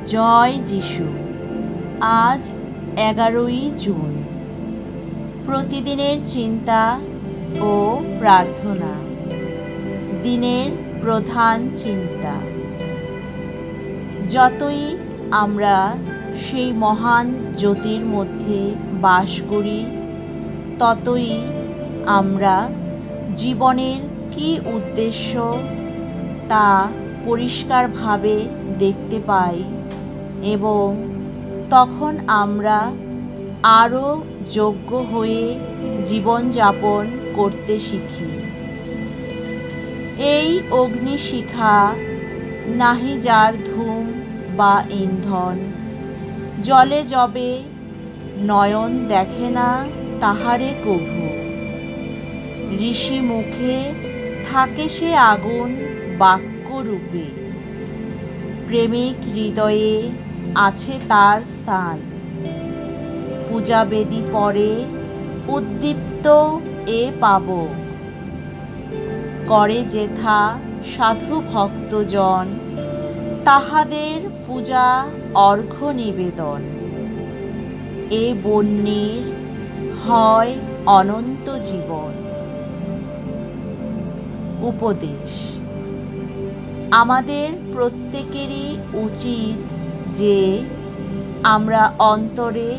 জয় যিশু। আজ 11ই জুন। প্রতিদিনের চিন্তা ও প্রার্থনা। দিনের প্রধান চিন্তা। যতই আমরা সেই মহান জ্যোতির মধ্যে বাস করি, ততই আমরা জীবনের কী উদ্দেশ্য তা পরিষ্কারভাবে দেখতে পাই এবং তখন আমরা আরও যোগ্য হয়ে জীবনযাপন করতে শিখি। এই অগ্নিশিখা নাহি যার ধূম বা ইন্ধন, জলে যবে নয়ন দেখে না তাহারে কভু। ঋষি মুখে থাকে সে আগুন বাক্যরূপে, প্রেমিক হৃদয়ে আছে তার স্থান। পূজাবেদী পরে উদ্দীপ্ত এ পাবক, করে যেথা সাধু ভক্তজন, তাহাদের পূজা অর্ঘ্য নিবেদন। এ বন্যের হয় অনন্ত জীবন। উপদেশ। আমাদের প্রত্যেকেরই উচিত যে আমরা অন্তরে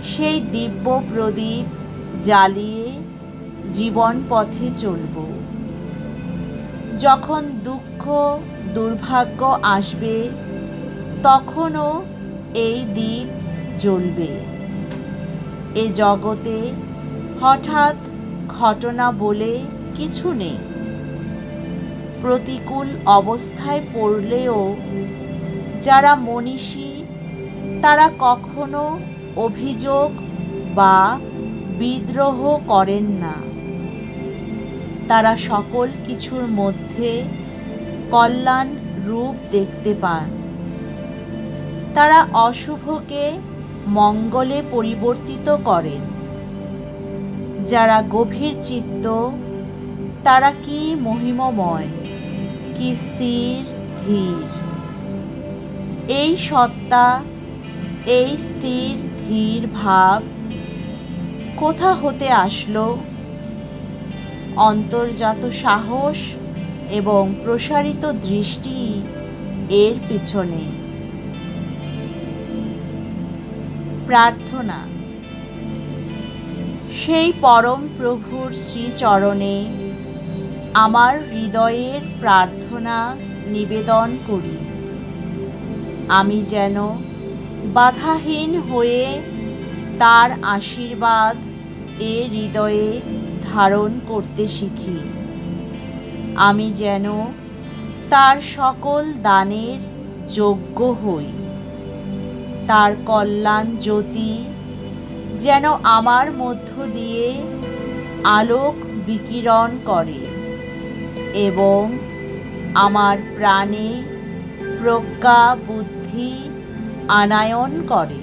সেই দিব্য প্রদীপ জ্বালিয়ে জীবন পথে চলব। যখন দুঃখ দুর্ভাগ্য আসবে, তখনও এই দ্বীপ জ্বলবে। এ জগতে হঠাৎ ঘটনা বলে কিছু নেই। প্রতিকূল অবস্থায় পড়লেও যারা মনীষী, তারা কখনো অভিযোগ বা বিদ্রোহ করেন না। তারা সকল কিছুর মধ্যে কল্যাণ রূপ দেখতে পান। তারা অশুভকে মঙ্গলে পরিবর্তিত করেন। যারা গভীর চিত্ত, তারা কি মহিমময়, কি স্থির ধীর। এই সত্তা, এই স্থির ধীর ভাব কোথা হতে আসলো? অন্তর্জাত সাহস এবং প্রসারিত দৃষ্টি এর পিছনে। প্রার্থনা। সেই পরম প্রভুর শ্রীচরণে আমার হৃদয়ের প্রার্থনা নিবেদন করি। আমি যেন বাধাহীন হয়ে তার আশীর্বাদ এ হৃদয়ে ধারণ করতে শিখি। আমি যেন তার সকল দানের যোগ্য হই। তার কল্যাণ জ্যোতি যেন আমার মধ্য দিয়ে আলোক বিকিরণ করে এবং আমার প্রাণে প্রজ্ঞা বুদ্ধি আনায়ন করে।